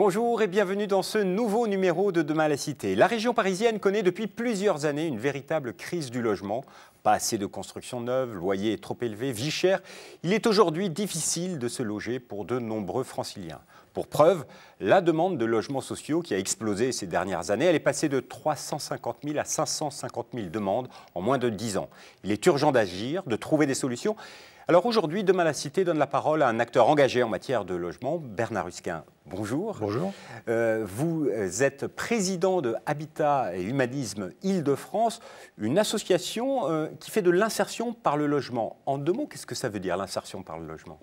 Bonjour et bienvenue dans ce nouveau numéro de Demain la Cité. La région parisienne connaît depuis plusieurs années une véritable crise du logement. Pas assez de constructions neuves, loyers trop élevés, vie chère. Il est aujourd'hui difficile de se loger pour de nombreux franciliens. Pour preuve, la demande de logements sociaux qui a explosé ces dernières années, elle est passée de 350 000 à 550 000 demandes en moins de 10 ans. Il est urgent d'agir, de trouver des solutions. Alors aujourd'hui, Demain la Cité donne la parole à un acteur engagé en matière de logement, Bernard Husquin. Bonjour. Bonjour. Vous êtes président de Habitat et Humanisme Île-de-France, une association qui fait de l'insertion par le logement. En deux mots, qu'est-ce que ça veut dire, l'insertion par le logement?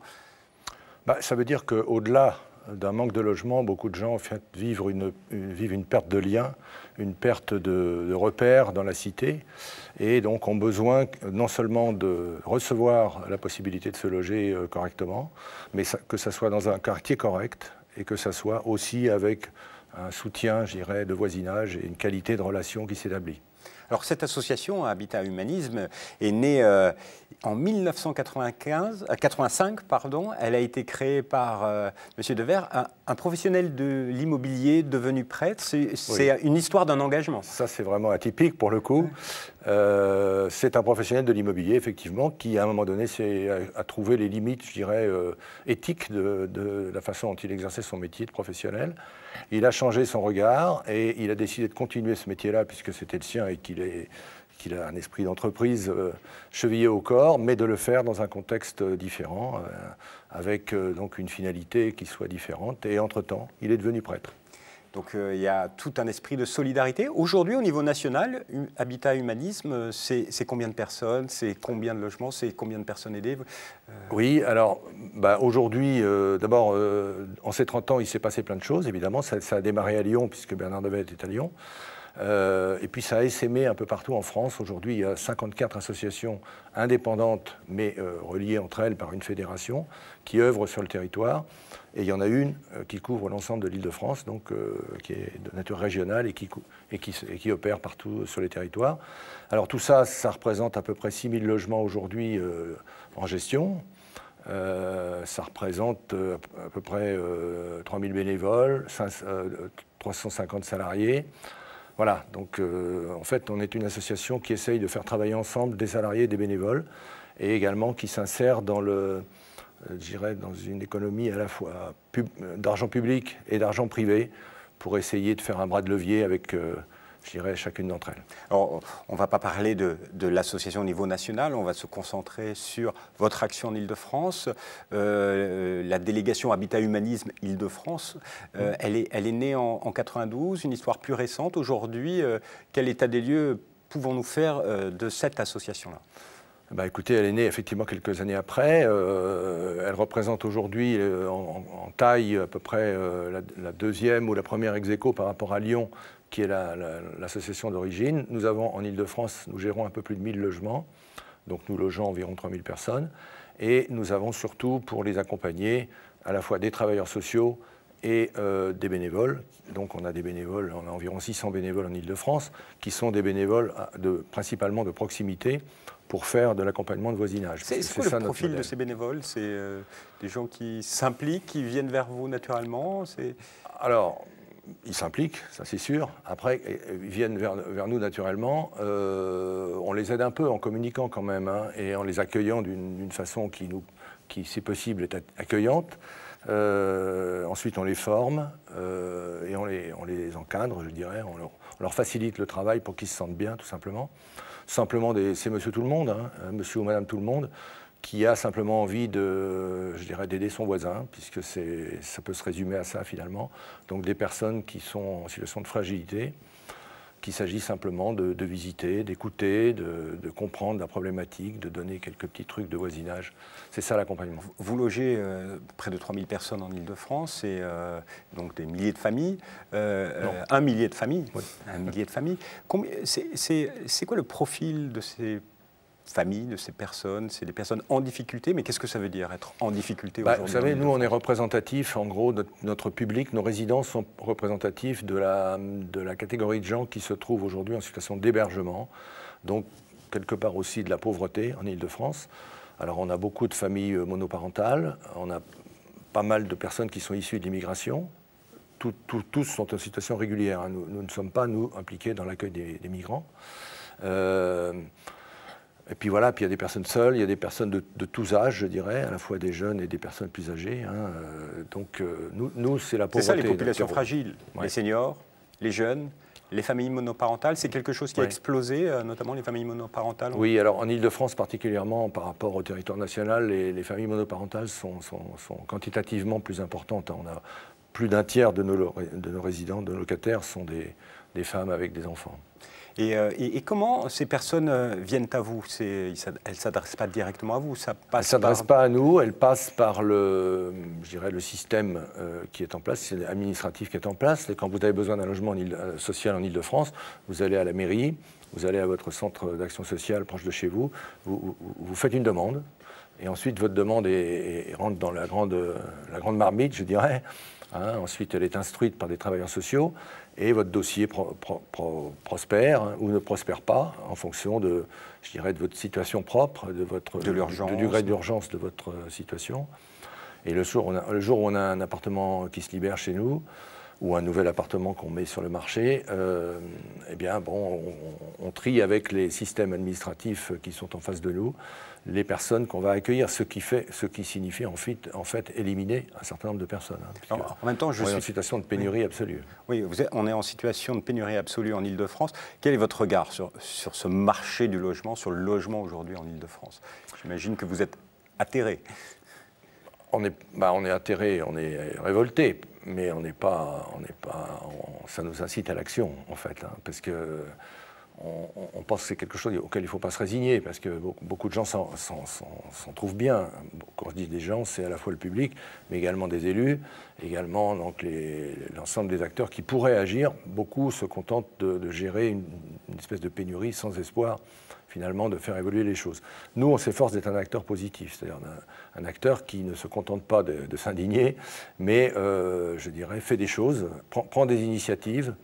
Ça veut dire qu'au-delà d'un manque de logement, beaucoup de gens en fait, vivent une perte de lien, une perte de repères dans la cité, et donc ont besoin non seulement de recevoir la possibilité de se loger correctement, mais que ça soit dans un quartier correct, et que ça soit aussi avec un soutien, je dirais, de voisinage et une qualité de relation qui s'établit. Alors cette association Habitat Humanisme est née en 1985, pardon. Elle a été créée par M. Devers, un professionnel de l'immobilier devenu prêtre. C'est une histoire d'un engagement. Ça, c'est vraiment atypique pour le coup. C'est un professionnel de l'immobilier, effectivement, qui à un moment donné a trouvé les limites, je dirais, éthiques de la façon dont il exerçait son métier de professionnel. Il a changé son regard et il a décidé de continuer ce métier-là puisque c'était le sien et qu'il a un esprit d'entreprise chevillé au corps, mais de le faire dans un contexte différent, avec donc une finalité qui soit différente. Et entre-temps, il est devenu prêtre. Donc il y a tout un esprit de solidarité. Aujourd'hui, au niveau national, Habitat Humanisme, c'est combien de personnes, c'est combien de logements, c'est combien de personnes aidées? Oui, alors aujourd'hui, d'abord, en ces 30 ans, il s'est passé plein de choses, évidemment. Ça a démarré à Lyon, puisque Bernard Devers était à Lyon. Et puis ça a essaimé un peu partout en France. Aujourd'hui, il y a 54 associations indépendantes, mais reliées entre elles par une fédération, qui œuvrent sur le territoire. Et il y en a une qui couvre l'ensemble de l'Île-de-France, donc qui est de nature régionale et qui opère partout sur les territoires. Alors tout ça, ça représente à peu près 6 000 logements aujourd'hui en gestion. Ça représente à peu près 3 000 bénévoles, 350 salariés. Voilà, donc en fait, on est une association qui essaye de faire travailler ensemble des salariés et des bénévoles, et également qui s'insère dans dans une économie à la fois d'argent public et d'argent privé, pour essayer de faire un bras de levier avec, je dirais, chacune d'entre elles. Alors, on ne va pas parler de l'association au niveau national, on va se concentrer sur votre action en Île-de-France. La délégation Habitat Humanisme Île-de-France, elle est née en 92, une histoire plus récente. Aujourd'hui, quel état des lieux pouvons-nous faire de cette association-là? Écoutez, elle est née effectivement quelques années après. Elle représente aujourd'hui en taille à peu près la deuxième ou la première ex-aequo par rapport à Lyon, qui est l'association d'origine. Nous avons en Île-de-France, nous gérons un peu plus de 1000 logements, donc nous logeons environ 3000 personnes. Et nous avons surtout, pour les accompagner, à la fois des travailleurs sociaux et des bénévoles. Donc on a des bénévoles, on a environ 600 bénévoles en Île-de-France, qui sont des bénévoles principalement de proximité, pour faire de l'accompagnement de voisinage. C'est quoi le profil de ces bénévoles? C'est des gens qui s'impliquent, qui viennent vers vous naturellement? Alors, ils s'impliquent, ça c'est sûr. Après, ils viennent vers nous naturellement. On les aide un peu en communiquant quand même, hein, et en les accueillant d'une façon qui, si possible, est accueillante. Ensuite, on les forme et on les encadre, je dirais. On leur facilite le travail pour qu'ils se sentent bien, tout simplement. C'est monsieur tout le monde, hein, monsieur ou madame tout le monde, qui a simplement envie d'aider son voisin, puisque ça peut se résumer à ça finalement. Donc des personnes qui sont en situation de fragilité, qu'il s'agit simplement de visiter, d'écouter, de comprendre la problématique, de donner quelques petits trucs de voisinage. C'est ça l'accompagnement. Vous logez près de 3000 personnes en Île-de-France, et donc des milliers de familles. Un millier de familles. Oui. Un millier de familles. C'est quoi le profil de ces familles, de ces personnes? C'est des personnes en difficulté, mais qu'est-ce que ça veut dire être en difficulté aujourd'hui? Vous savez, nous on est représentatifs, en gros, notre public, nos résidents sont représentatifs de la catégorie de gens qui se trouvent aujourd'hui en situation d'hébergement, donc quelque part aussi de la pauvreté en Île-de-France. Alors on a beaucoup de familles monoparentales, on a pas mal de personnes qui sont issues de l'immigration, tous sont en situation régulière. Hein. Nous ne sommes pas, nous, impliqués dans l'accueil des migrants. Et puis voilà, puis il y a des personnes seules, il y a des personnes de tous âges, je dirais, à la fois des jeunes et des personnes plus âgées. Hein. Donc nous, c'est la pauvreté. C'est ça, les populations fragiles, ouais. Les seniors, les jeunes, les familles monoparentales. C'est quelque chose qui a explosé, notamment les familles monoparentales. Oui, alors en Ile-de-France particulièrement, par rapport au territoire national, les familles monoparentales sont quantitativement plus importantes. On a plus d'un tiers de nos résidents, de nos locataires, sont des femmes avec des enfants. Et comment ces personnes viennent à vous? Elles ne s'adressent pas directement à vous, ça passe. Elles ne s'adressent pas à nous, elles passent par le système qui est en place, c'est administratif qui est en place. Et quand vous avez besoin d'un logement social en Ile-de-France, vous allez à la mairie, vous allez à votre centre d'action sociale proche de chez vous, vous faites une demande, et ensuite votre demande rentre dans la grande marmite, je dirais. Hein, ensuite, elle est instruite par des travailleurs sociaux et votre dossier prospère, hein, ou ne prospère pas en fonction de votre situation propre, du degré d'urgence de votre situation. Et le jour où on a un appartement qui se libère chez nous, ou un nouvel appartement qu'on met sur le marché, eh bien, bon, on trie avec les systèmes administratifs qui sont en face de nous les personnes qu'on va accueillir, ce qui signifie en fait éliminer un certain nombre de personnes. Hein, alors, en même temps, on est en situation de pénurie absolue. Oui, on est en situation de pénurie absolue en Ile-de-France. Quel est votre regard sur ce marché du logement, sur le logement aujourd'hui en Ile-de-France? J'imagine que vous êtes atterré. On est atterré, on est révolté, mais ça nous incite à l'action, en fait, hein, parce que on pense que c'est quelque chose auquel il ne faut pas se résigner, parce que beaucoup de gens s'en trouvent bien. Quand je dis des gens, c'est à la fois le public, mais également des élus, également donc l'ensemble des acteurs qui pourraient agir. Beaucoup se contentent de gérer une espèce de pénurie sans espoir, finalement, de faire évoluer les choses. Nous, on s'efforce d'être un acteur positif, c'est-à-dire un acteur qui ne se contente pas de s'indigner, mais, je dirais, fait des choses, prend des initiatives,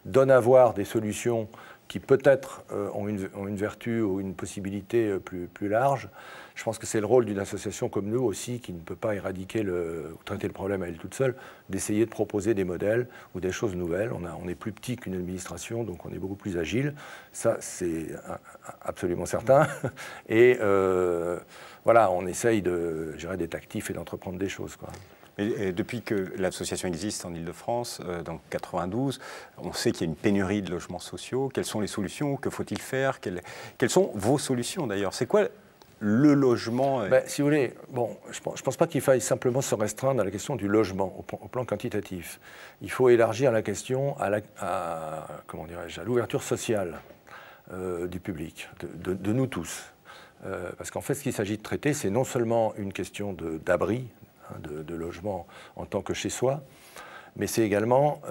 donne à voir des solutions qui peut-être ont une vertu ou une possibilité plus large. Je pense que c'est le rôle d'une association comme nous aussi, qui ne peut pas éradiquer ou traiter le problème à elle toute seule, d'essayer de proposer des modèles ou des choses nouvelles. On est plus petit qu'une administration, donc on est beaucoup plus agile. Ça, c'est absolument certain. Et voilà, on essaye d'être actif et d'entreprendre des choses, quoi. Et depuis que l'association existe en Ile-de-France, donc 92, on sait qu'il y a une pénurie de logements sociaux. Quelles sont les solutions? Que faut-il faire? Quelles sont vos solutions d'ailleurs? C'est quoi le logement? Si vous voulez, bon, je ne pense pas qu'il faille simplement se restreindre à la question du logement au plan quantitatif. Il faut élargir la question à l'ouverture sociale du public, de nous tous. Parce qu'en fait, ce qu'il s'agit de traiter, c'est non seulement une question d'abri, de logement en tant que chez soi, mais c'est également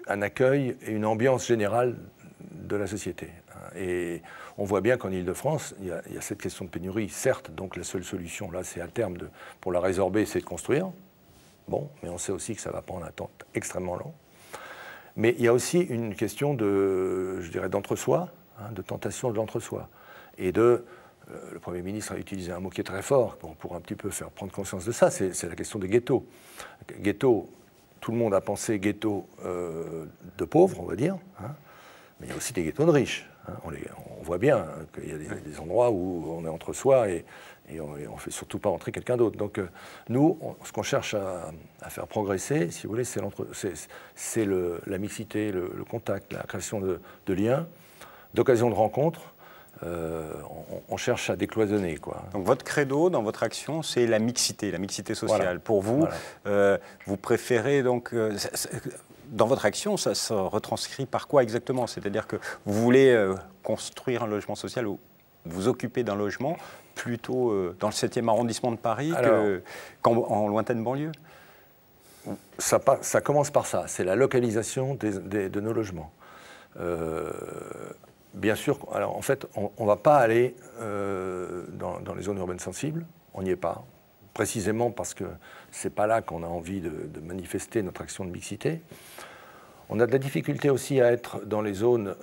un accueil et une ambiance générale de la société. Et on voit bien qu'en Ile-de-France, il y a cette question de pénurie, certes, donc la seule solution, là, c'est à terme, pour la résorber, c'est de construire. Bon, mais on sait aussi que ça va prendre un temps extrêmement long. Mais il y a aussi une question d'entre-soi, hein, de tentation de l'entre-soi, et le Premier ministre a utilisé un mot qui est très fort pour un petit peu faire prendre conscience de ça, c'est la question des ghettos. Ghetto, tout le monde a pensé ghetto de pauvres, on va dire, hein, mais il y a aussi des ghettos de riches. Hein, on voit bien qu'il y a des endroits où on est entre soi et on ne fait surtout pas entrer quelqu'un d'autre. Donc nous, ce qu'on cherche à faire progresser, si vous voulez, c'est la mixité, le contact, la création de liens, d'occasions de rencontres. On cherche à décloisonner, quoi. Donc votre credo dans votre action, c'est la mixité sociale. Voilà. Pour vous, voilà. Vous préférez donc... dans votre action, ça se retranscrit par quoi exactement? C'est-à-dire que vous voulez construire un logement social ou vous occuper d'un logement plutôt dans le 7e arrondissement de Paris qu'en lointaine banlieue? Ça commence par ça, c'est la localisation de nos logements. Bien sûr, alors en fait, on ne va pas aller dans les zones urbaines sensibles, on n'y est pas, précisément parce que ce n'est pas là qu'on a envie de manifester notre action de mixité. On a de la difficulté aussi à être dans les zones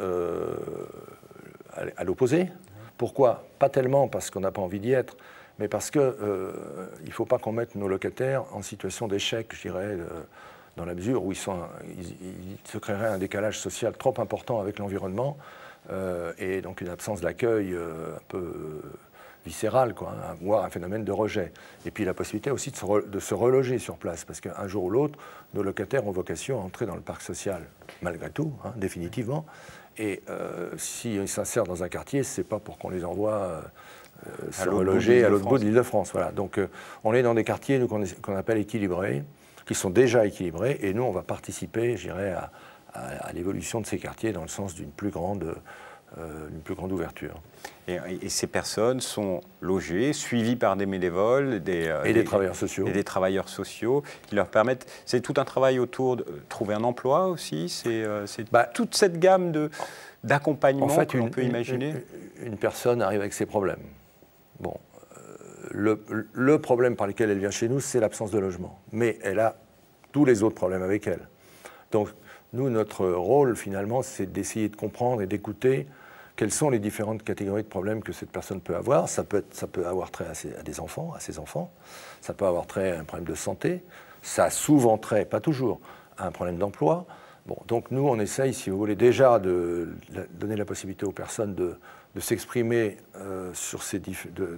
à l'opposé. Pourquoi? Pas tellement parce qu'on n'a pas envie d'y être, mais parce qu'il ne faut pas qu'on mette nos locataires en situation d'échec, je dirais, dans la mesure où il se créerait un décalage social trop important avec l'environnement, et donc une absence d'accueil un peu viscérale, quoi, hein, voire un phénomène de rejet. Et puis la possibilité aussi de se reloger sur place, parce qu'un jour ou l'autre, nos locataires ont vocation à entrer dans le parc social, malgré tout, hein, définitivement. Et s'ils s'insèrent dans un quartier, ce n'est pas pour qu'on les envoie se reloger à l'autre bout de l'Île-de-France. Voilà. Donc on est dans des quartiers qu'on appelle équilibrés, qui sont déjà équilibrés, et nous, on va participer, je dirais, à l'évolution de ces quartiers dans le sens d'une plus grande ouverture. Et ces personnes sont logées, suivies par des bénévoles, des travailleurs sociaux. Et des travailleurs sociaux qui leur permettent... C'est tout un travail autour de trouver un emploi aussi. C'est toute cette gamme d'accompagnement que l'on peut imaginer. Une personne arrive avec ses problèmes. Bon, le problème par lequel elle vient chez nous, c'est l'absence de logement. Mais elle a tous les autres problèmes avec elle. Donc, nous, notre rôle, finalement, c'est d'essayer de comprendre et d'écouter quelles sont les différentes catégories de problèmes que cette personne peut avoir. Ça peut avoir trait à des enfants, à ses enfants. Ça peut avoir trait à un problème de santé. Ça a souvent trait, pas toujours, à un problème d'emploi. Bon, donc nous, on essaye, si vous voulez, déjà de donner la possibilité aux personnes de s'exprimer,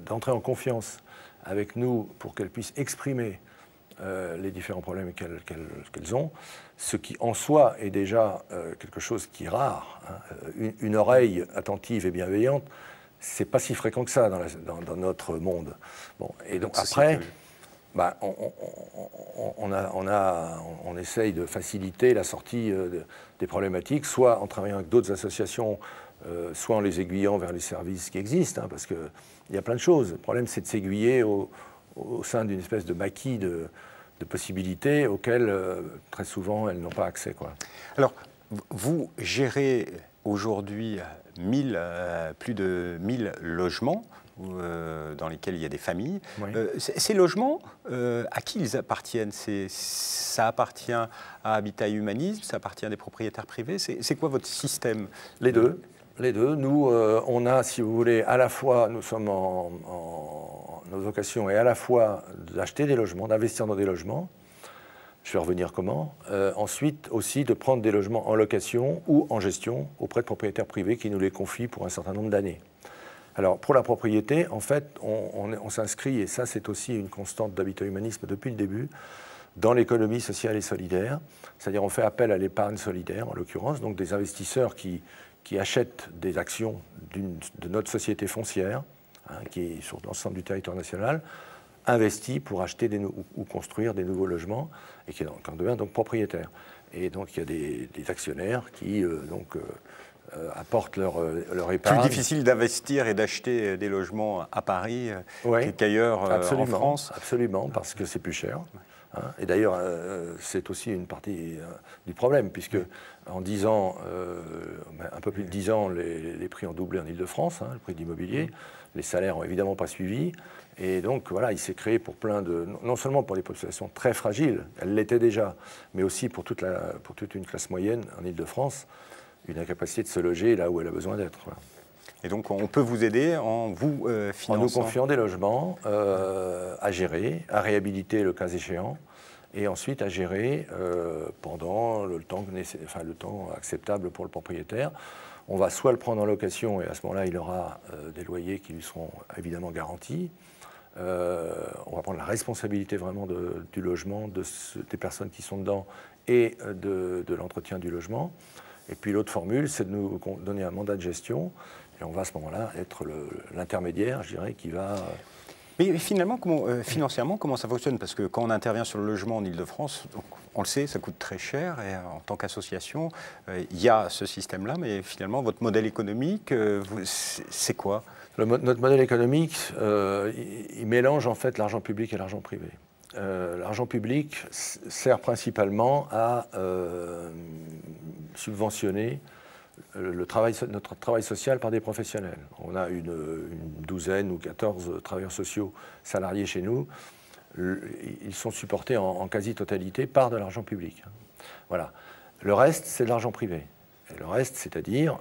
d'entrer en confiance avec nous pour qu'elles puissent exprimer les différents problèmes qu'elles ont, ce qui en soi est déjà quelque chose qui est rare. Hein. Une oreille attentive et bienveillante, c'est pas si fréquent que ça dans notre monde. Bon, et donc après, on essaye de faciliter la sortie des problématiques, soit en travaillant avec d'autres associations, soit en les aiguillant vers les services qui existent, hein, parce qu'il y a plein de choses. Le problème, c'est de s'aiguiller au sein d'une espèce de maquis de possibilités auxquelles, très souvent, elles n'ont pas accès, quoi. Alors, vous gérez aujourd'hui plus de 1000 logements dans lesquels il y a des familles. Oui. Ces logements, à qui ils appartiennent? Ça appartient à Habitat et Humanisme, ça appartient à des propriétaires privés? C'est quoi votre système? Les deux. Les deux. Nous, on a, si vous voulez, à la fois, nous sommes notre vocation est à la fois d'acheter des logements, d'investir dans des logements. Je vais revenir comment. Ensuite, aussi de prendre des logements en location ou en gestion auprès de propriétaires privés qui nous les confient pour un certain nombre d'années. Alors, pour la propriété, en fait, on s'inscrit, et ça, c'est aussi une constante d'Habitat Humanisme depuis le début, dans l'économie sociale et solidaire. C'est-à-dire, on fait appel à l'épargne solidaire, en l'occurrence, donc des investisseurs qui achètent des actions de notre société foncière, hein, qui est sur l'ensemble du territoire national, investit pour acheter ou construire des nouveaux logements et qui en devient donc propriétaire. Et donc il y a des actionnaires qui apportent leur épargne. Plus difficile d'investir et d'acheter des logements à Paris qu'ailleurs en France. Absolument, parce que c'est plus cher. Hein. Et d'ailleurs, c'est aussi une partie du problème, puisque en 10 ans, un peu plus de 10 ans, les prix ont doublé en Île-de-France, hein, le prix de l'immobilier. Les salaires n'ont évidemment pas suivi. Et donc, voilà, il s'est créé pour non seulement pour des populations très fragiles, elles l'étaient déjà, mais aussi pour toute une classe moyenne en Île-de-France, une incapacité de se loger là où elle a besoin d'être. Voilà. Et donc, on peut vous aider en vous finançant? En nous confiant des logements à gérer, à réhabiliter le cas échéant, et ensuite à gérer pendant le temps acceptable pour le propriétaire. On va soit le prendre en location, et à ce moment-là, il aura des loyers qui lui seront évidemment garantis. On va prendre la responsabilité vraiment du logement, des personnes qui sont dedans, et de l'entretien du logement. Et puis l'autre formule, c'est de nous donner un mandat de gestion, et on va à ce moment-là être l'intermédiaire, je dirais, qui va... Mais finalement, financièrement, comment ça fonctionne? Parce que quand on intervient sur le logement en Île-de-France, on le sait, ça coûte très cher, et en tant qu'association, il y a ce système-là, mais finalement, votre modèle économique, c'est quoi? Notre modèle économique, il mélange en fait l'argent public et l'argent privé. L'argent public sert principalement à subventionner notre travail social par des professionnels. On a une douzaine ou 14 travailleurs sociaux salariés chez nous. Ils sont supportés en quasi-totalité par de l'argent public. Voilà. Le reste, c'est de l'argent privé. Et le reste, c'est-à-dire,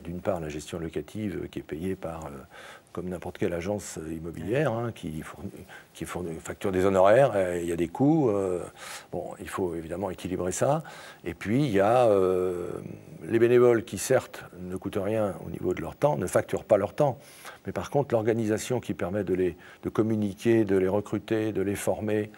d'une part, la gestion locative qui est payée par comme n'importe quelle agence immobilière hein, qui facture des honoraires, il y a des coûts. Bon, il faut évidemment équilibrer ça. Et puis, il y a les bénévoles qui, certes, ne coûtent rien au niveau de leur temps, ne facturent pas leur temps. Mais par contre, l'organisation qui permet de communiquer, de les recruter, de les former,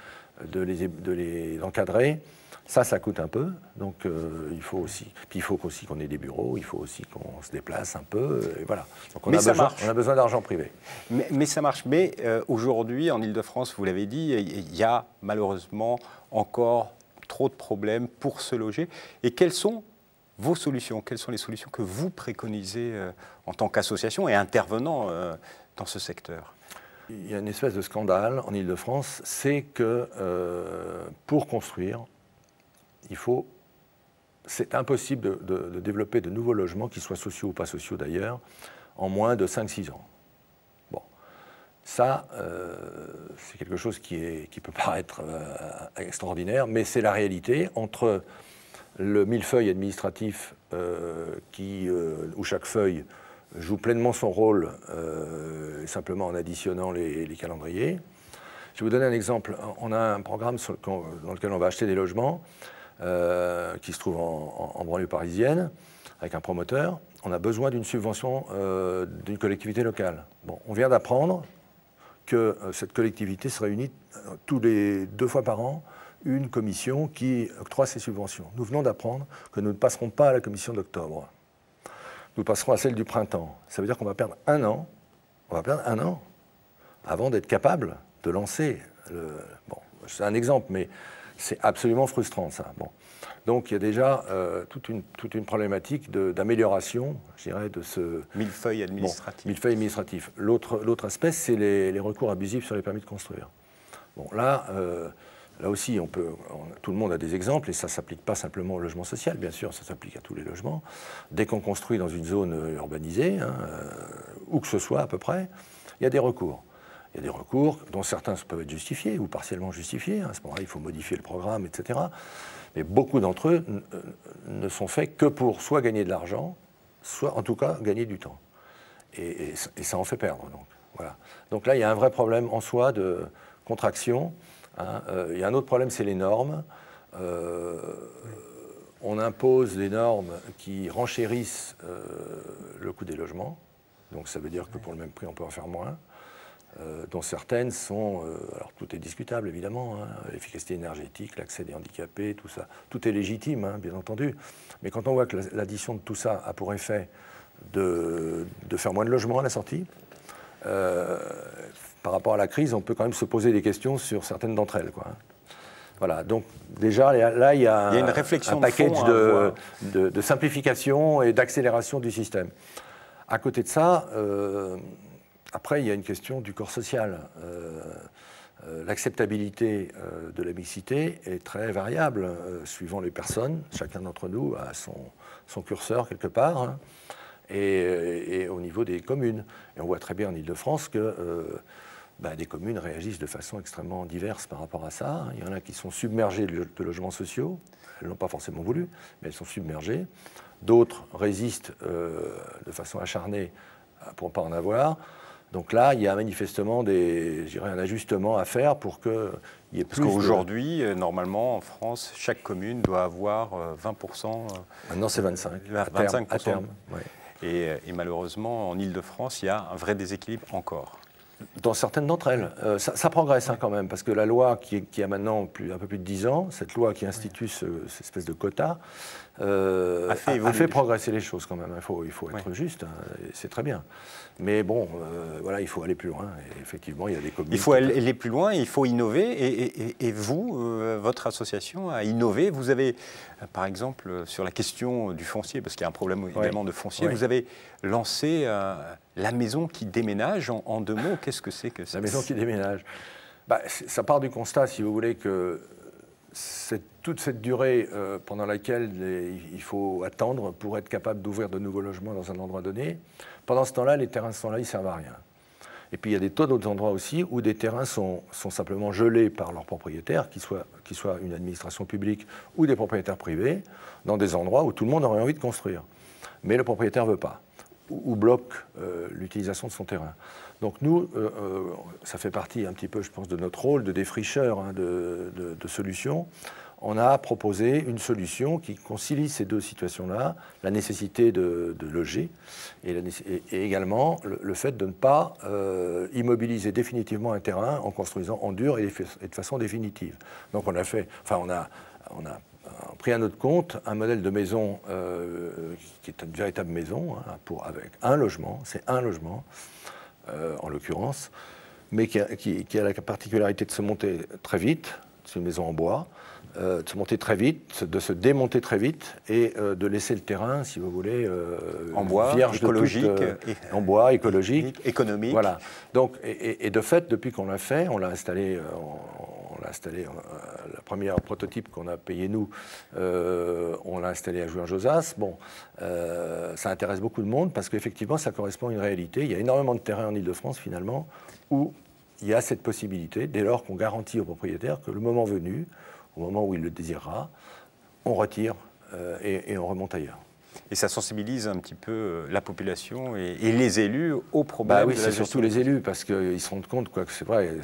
de les encadrer, ça coûte un peu, donc il faut aussi. Puis il faut aussi qu'on ait des bureaux, il faut aussi qu'on se déplace un peu, et voilà. Donc on a besoin d'argent privé. Mais ça marche. Mais aujourd'hui, en Ile-de-France, vous l'avez dit, il y a malheureusement encore trop de problèmes pour se loger. Et quelles sont vos solutions? Quelles sont les solutions que vous préconisez en tant qu'association et intervenant dans ce secteur? Il y a une espèce de scandale en Ile-de-France, c'est que pour construire, c'est impossible de développer de nouveaux logements, qu'ils soient sociaux ou pas sociaux d'ailleurs, en moins de 5-6 ans. Bon, ça, c'est quelque chose qui peut paraître extraordinaire, mais c'est la réalité. Entre le millefeuille administratif où chaque feuille joue pleinement son rôle, simplement en additionnant les calendriers. Je vais vous donner un exemple. On a un programme dans lequel on va acheter des logements, qui se trouve en banlieue parisienne, avec un promoteur. On a besoin d'une subvention d'une collectivité locale. Bon, on vient d'apprendre que cette collectivité se réunit tous les 2 fois par an, une commission qui octroie ces subventions. Nous venons d'apprendre que nous ne passerons pas à la commission d'octobre. Nous passerons à celle du printemps. Ça veut dire qu'on va perdre 1 an. On va perdre 1 an avant d'être capable de lancer Bon, c'est un exemple, mais c'est absolument frustrant, ça. Bon. Donc, il y a déjà toute une problématique d'amélioration, je dirais, de ce... millefeuille administratif. Bon, millefeuille administratif. L'autre aspect, c'est les recours abusifs sur les permis de construire. Bon, là aussi, tout le monde a des exemples, et ça ne s'applique pas simplement au logement social, bien sûr, ça s'applique à tous les logements. Dès qu'on construit dans une zone urbanisée, hein, où que ce soit à peu près, il y a des recours. Il y a des recours dont certains peuvent être justifiés ou partiellement justifiés. À ce moment-là, il faut modifier le programme, etc. Mais beaucoup d'entre eux ne sont faits que pour soit gagner de l'argent, soit en tout cas gagner du temps. Et ça en fait perdre. Donc, voilà. Donc là, il y a un vrai problème en soi de contraction. Hein. Il y a un autre problème, c'est les normes. On impose des normes qui renchérissent le coût des logements. Donc ça veut dire que pour le même prix, on peut en faire moins. Dont certaines sont, alors tout est discutable évidemment, hein, l'efficacité énergétique, l'accès des handicapés, tout ça, tout est légitime, hein, bien entendu. Mais quand on voit que l'addition de tout ça a pour effet de faire moins de logements à la sortie, par rapport à la crise, on peut quand même se poser des questions sur certaines d'entre elles, quoi. Voilà, donc déjà là, il y a une réflexion un package de simplification et d'accélération du système. À côté de ça, après, il y a une question du corps social. L'acceptabilité de la mixité est très variable, suivant les personnes. Chacun d'entre nous a son curseur quelque part, hein, et au niveau des communes. Et on voit très bien en Ile-de-France que des communes réagissent de façon extrêmement diverse par rapport à ça. Il y en a qui sont submergées de logements sociaux. Elles ne l'ont pas forcément voulu, mais elles sont submergées. D'autres résistent de façon acharnée pour ne pas en avoir. Donc là, il y a manifestement un ajustement à faire pour qu'il y ait plus. Parce qu'aujourd'hui, normalement, en France, chaque commune doit avoir 20%. Maintenant, c'est 25%. 25%. À terme. Ouais. Et malheureusement, en Ile-de-France, il y a un vrai déséquilibre encore. Dans certaines d'entre elles. Ça progresse, hein, quand même, parce que la loi qui a maintenant un peu plus de 10 ans, cette loi qui institue cette espèce de quota, a fait progresser les choses quand même. Il faut être juste, hein, c'est très bien. Mais bon, voilà, il faut aller plus loin. Et effectivement, il y a des communes. Il faut aller plus loin, il faut innover. Et vous, votre association a innové. Vous avez, par exemple, sur la question du foncier, parce qu'il y a un problème également de foncier, vous avez lancé la maison qui déménage. En 2 mots, qu'est-ce que c'est que ça? La maison qui déménage. Ça part du constat, si vous voulez, que toute cette durée pendant laquelle il faut attendre pour être capable d'ouvrir de nouveaux logements dans un endroit donné, pendant ce temps-là, les terrains sont là, ils ne servent à rien. Et puis il y a des tas d'autres endroits aussi où des terrains sont simplement gelés par leurs propriétaires, qu'ils soient une administration publique ou des propriétaires privés, dans des endroits où tout le monde aurait envie de construire. Mais le propriétaire ne veut pas, ou bloque l'utilisation de son terrain. Donc nous, ça fait partie un petit peu, je pense, de notre rôle de défricheur hein, de solutions. On a proposé une solution qui concilie ces deux situations-là, la nécessité de loger et également le fait de ne pas immobiliser définitivement un terrain en construisant en dur et de façon définitive. Donc on a pris à notre compte un modèle de maison qui est une véritable maison hein, avec un logement, c'est un logement en l'occurrence, mais qui a la particularité de se monter très vite, c'est une maison en bois, de se monter très vite, de se démonter très vite et de laisser le terrain, si vous voulez, en bois, vierge écologique, en bois, écologique, économique. Voilà. Donc, et de fait, depuis qu'on l'a fait, on l'a installé, la première prototype qu'on a payé nous, on l'a installé à Jouy-en-Josas. Bon, ça intéresse beaucoup de monde parce qu'effectivement, ça correspond à une réalité. Il y a énormément de terrains en Ile-de-France finalement où il y a cette possibilité, dès lors qu'on garantit au propriétaire que le moment venu, au moment où il le désirera, on retire et on remonte ailleurs. Et ça sensibilise un petit peu la population et les élus aux problèmes oui, de la c'est gestion. surtout les élus, parce qu'ils se rendent compte, quoi, que c'est vrai,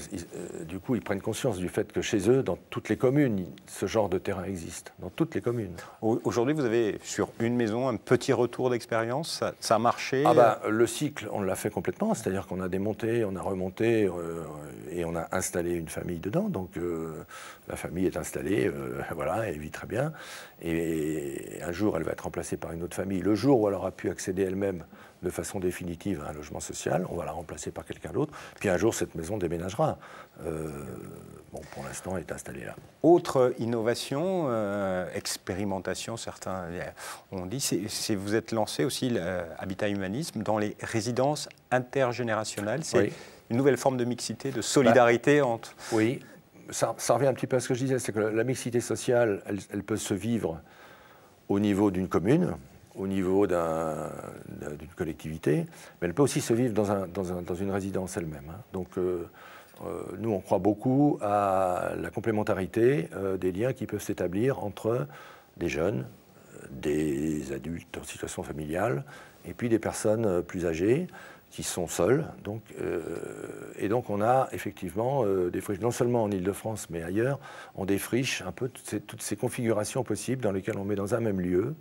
du coup, ils prennent conscience du fait que chez eux, dans toutes les communes, ce genre de terrain existe, dans toutes les communes. Aujourd'hui, vous avez, sur une maison, un petit retour d'expérience, ça a marché? Le cycle, on l'a fait complètement, c'est-à-dire qu'on a démonté, on a remonté, et on a installé une famille dedans, donc la famille est installée, voilà, elle vit très bien, et un jour, elle va être remplacée par une autre famille. Le jour où elle aura pu accéder elle-même de façon définitive à un logement social, on va la remplacer par quelqu'un d'autre. Puis un jour, cette maison déménagera. Pour l'instant, elle est installée là. Autre innovation, expérimentation, certains ont dit, c'est vous êtes lancé aussi l'Habitat Humanisme dans les résidences intergénérationnelles. C'est une nouvelle forme de mixité, de solidarité entre... Oui, ça revient un petit peu à ce que je disais, c'est que la mixité sociale, elle peut se vivre au niveau d'une commune, au niveau d'une collectivité, mais elle peut aussi se vivre dans une résidence elle-même. Hein. Donc, nous, on croit beaucoup à la complémentarité des liens qui peuvent s'établir entre des jeunes, des adultes en situation familiale, et puis des personnes plus âgées qui sont seules. Donc, et donc, on a effectivement des friches, non seulement en Ile-de-France, mais ailleurs, on défriche un peu toutes ces configurations possibles dans lesquelles on met dans un même lieu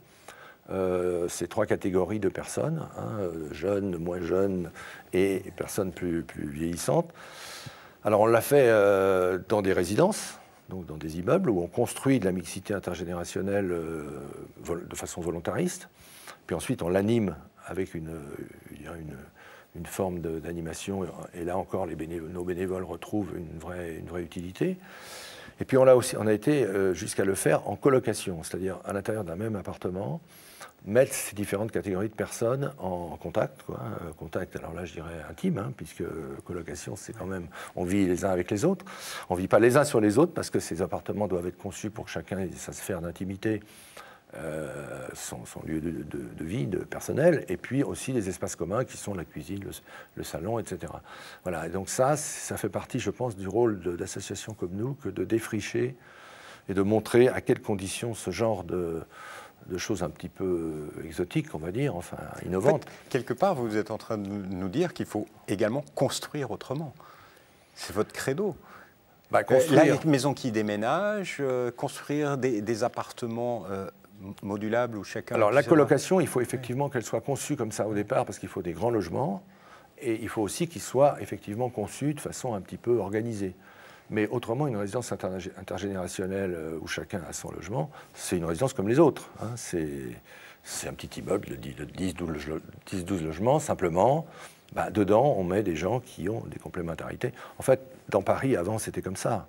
ces trois catégories de personnes, hein, jeunes, moins jeunes et personnes plus vieillissantes. Alors on l'a fait dans des résidences, donc dans des immeubles où on construit de la mixité intergénérationnelle de façon volontariste, puis ensuite on l'anime avec une forme d'animation, et là encore nos bénévoles retrouvent une vraie utilité. Et puis on a été jusqu'à le faire en colocation, c'est-à-dire à l'intérieur d'un même appartement, mettre ces différentes catégories de personnes en contact, quoi. Contact, alors là je dirais intime, hein, puisque colocation c'est quand même, on vit les uns avec les autres, on ne vit pas les uns sur les autres parce que ces appartements doivent être conçus pour que chacun ait sa sphère d'intimité, son lieu de vie, de personnel, et puis aussi des espaces communs qui sont la cuisine, le salon, etc. Voilà, et donc ça fait partie, je pense, du rôle d'associations comme nous, que de défricher et de montrer à quelles conditions ce genre de choses un petit peu exotiques, on va dire, enfin innovantes. En fait, quelque part, vous êtes en train de nous dire qu'il faut également construire autrement. C'est votre credo. La maison qui déménage, construire des appartements modulables où chacun... Alors la colocation, il faut effectivement qu'elle soit conçue comme ça au départ, parce qu'il faut des grands logements, et il faut aussi qu'ils soient effectivement conçus de façon un petit peu organisée. Mais autrement, une résidence intergénérationnelle où chacun a son logement, c'est une résidence comme les autres. Hein. C'est un petit immeuble de 10-12 logements, simplement. Dedans, on met des gens qui ont des complémentarités. En fait, dans Paris, avant, c'était comme ça.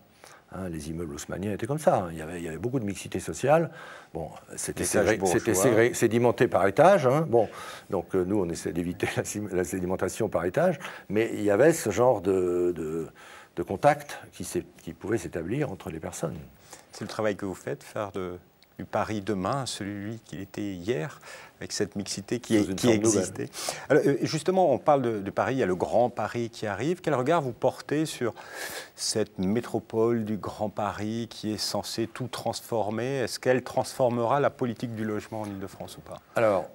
Hein, les immeubles haussmanniens étaient comme ça. Hein. Il y avait beaucoup de mixité sociale. Bon, c'était sédimenté par étage. Hein. Bon, donc nous, on essaie d'éviter la sédimentation par étage. Mais il y avait ce genre de contact qui pouvait s'établir entre les personnes. C'est le travail que vous faites, faire du Paris demain, celui qu'il était hier, avec cette mixité qui existait. Alors, justement, on parle de Paris, il y a le Grand Paris qui arrive. Quel regard vous portez sur cette métropole du Grand Paris qui est censée tout transformer? Est-ce qu'elle transformera la politique du logement en Ile-de-France ou pas? Alors,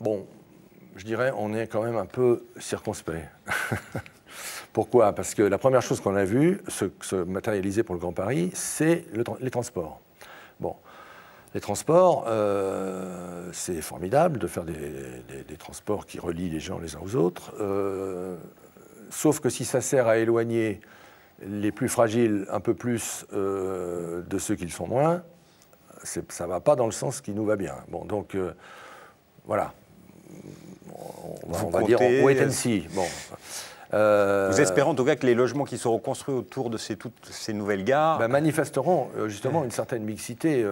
bon, je dirais, on est quand même un peu circonspect. Pourquoi? Parce que la première chose qu'on a vue se matérialiser pour le Grand Paris, c'est les transports. Bon, les transports, c'est formidable de faire des transports qui relient les gens les uns aux autres, sauf que si ça sert à éloigner les plus fragiles un peu plus de ceux qui le sont moins, ça ne va pas dans le sens qui nous va bien. Bon, donc, voilà. On va dire wait and see. Bon. Vous espérez en tout cas que les logements qui seront construits autour de toutes ces nouvelles gares manifesteront justement une certaine mixité,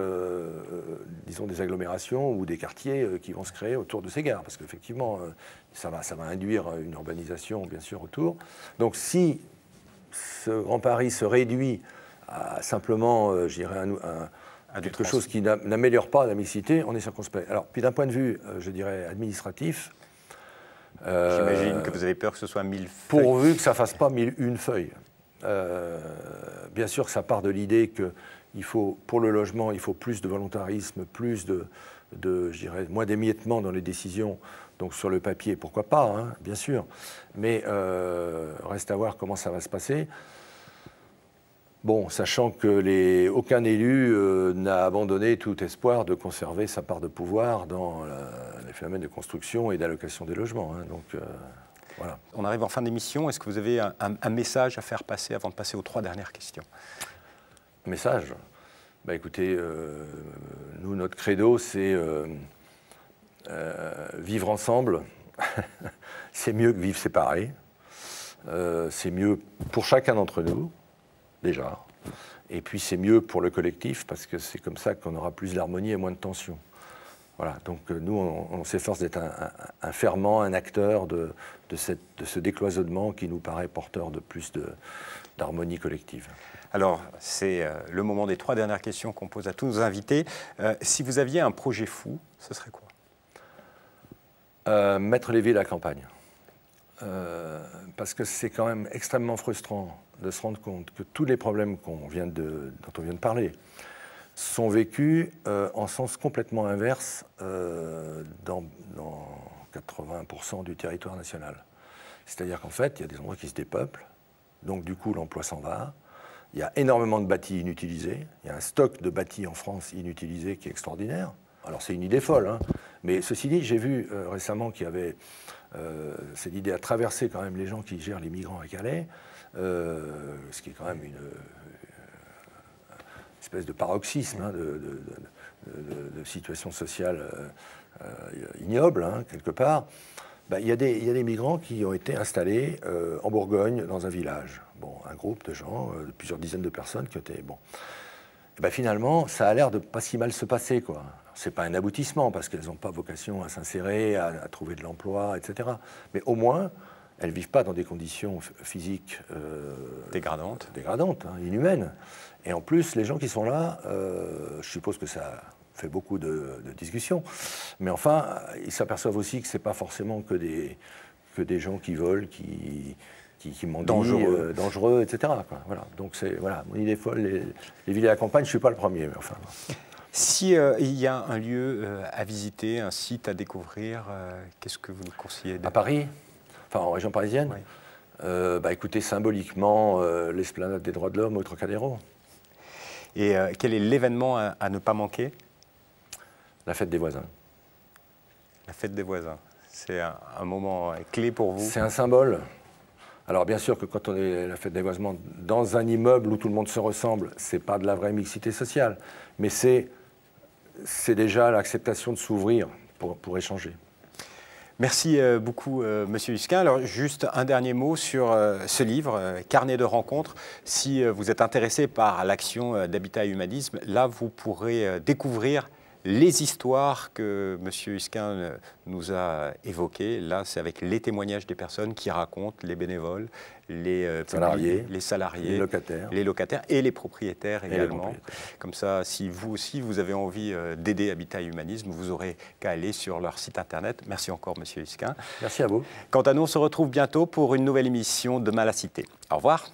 disons des agglomérations ou des quartiers qui vont se créer autour de ces gares, parce qu'effectivement, ça va induire une urbanisation bien sûr autour. Donc si ce Grand Paris se réduit à simplement, je dirais, quelque chose qui n'améliore pas la mixité, on est circonspect. Alors, puis d'un point de vue, je dirais, administratif, j'imagine que vous avez peur que ce soit 1000 feuilles. Pourvu que ça ne fasse pas 1001 feuilles. Bien sûr que ça part de l'idée qu'il faut, pour le logement, il faut plus de volontarisme, plus je dirais, moins d'émiettement dans les décisions. Donc sur le papier, pourquoi pas, hein, bien sûr. Mais reste à voir comment ça va se passer. Bon, sachant que aucun élu n'a abandonné tout espoir de conserver sa part de pouvoir dans les phénomènes de construction et d'allocation des logements. Hein, donc, voilà. On arrive en fin d'émission. Est-ce que vous avez un message à faire passer avant de passer aux 3 dernières questions? Message? Bah, écoutez, nous, notre credo, c'est vivre ensemble. C'est mieux que vivre séparés. C'est mieux pour chacun d'entre nous. Déjà. Et puis c'est mieux pour le collectif parce que c'est comme ça qu'on aura plus d'harmonie et moins de tension. Voilà. Donc nous, on s'efforce d'être un ferment, un acteur de ce décloisonnement qui nous paraît porteur de plus d'harmonie collective. Alors, c'est le moment des 3 dernières questions qu'on pose à tous nos invités. Si vous aviez un projet fou, ce serait quoi? Mettre les villes à la campagne. Parce que c'est quand même extrêmement frustrant de se rendre compte que tous les problèmes dont on vient de parler sont vécus en sens complètement inverse dans 80% du territoire national. C'est-à-dire qu'en fait, il y a des endroits qui se dépeuplent, donc du coup l'emploi s'en va, il y a énormément de bâtis inutilisés, il y a un stock de bâtis en France inutilisés qui est extraordinaire. Alors c'est une idée folle, hein, mais ceci dit, j'ai vu récemment qu'il y avait cette idée à traverser quand même les gens qui gèrent les migrants à Calais, ce qui est quand même une espèce de paroxysme hein, de situation sociale ignoble, hein, quelque part. Ben, il y a des migrants qui ont été installés en Bourgogne, dans un village. Bon, un groupe de gens, plusieurs dizaines de personnes qui étaient... Bon. Et ben, finalement, ça a l'air de pas si mal se passer, quoi. Ce n'est pas un aboutissement, parce qu'elles n'ont pas vocation à s'insérer, à trouver de l'emploi, etc. Mais au moins, elles ne vivent pas dans des conditions physiques dégradantes, hein, inhumaines. Et en plus, les gens qui sont là, je suppose que ça fait beaucoup de discussions, mais enfin, ils s'aperçoivent aussi que ce n'est pas forcément que des gens qui volent, qui mendient, dangereux, etc. Quoi. Voilà. Donc c'est mon idée folle, les villes à la campagne, je ne suis pas le premier, mais enfin... Si il y a un lieu à visiter, un site à découvrir, qu'est-ce que vous nous conseillez? À Paris, enfin en région parisienne, oui. Écoutez, symboliquement, l'esplanade des droits de l'homme au Trocadéro. Et quel est l'événement à ne pas manquer? La fête des voisins. La fête des voisins, c'est un moment clé pour vous? C'est un symbole. Alors bien sûr que quand on est à la fête des voisins dans un immeuble où tout le monde se ressemble, c'est pas de la vraie mixité sociale, mais c'est déjà l'acceptation de s'ouvrir pour échanger. Merci beaucoup, Monsieur Husquin. Alors, juste un dernier mot sur ce livre, Carnet de rencontres. Si vous êtes intéressé par l'action d'Habitat et Humanisme, là, vous pourrez découvrir les histoires que M. Husquin nous a évoquées. Là, c'est avec les témoignages des personnes qui racontent, les bénévoles, les salariés, les locataires et les propriétaires également. Comme ça, si vous aussi, vous avez envie d'aider Habitat et Humanisme, vous aurez qu'à aller sur leur site internet. Merci encore, M. Husquin. Merci à vous. Quant à nous, on se retrouve bientôt pour une nouvelle émission de Mal à Cité. Au revoir.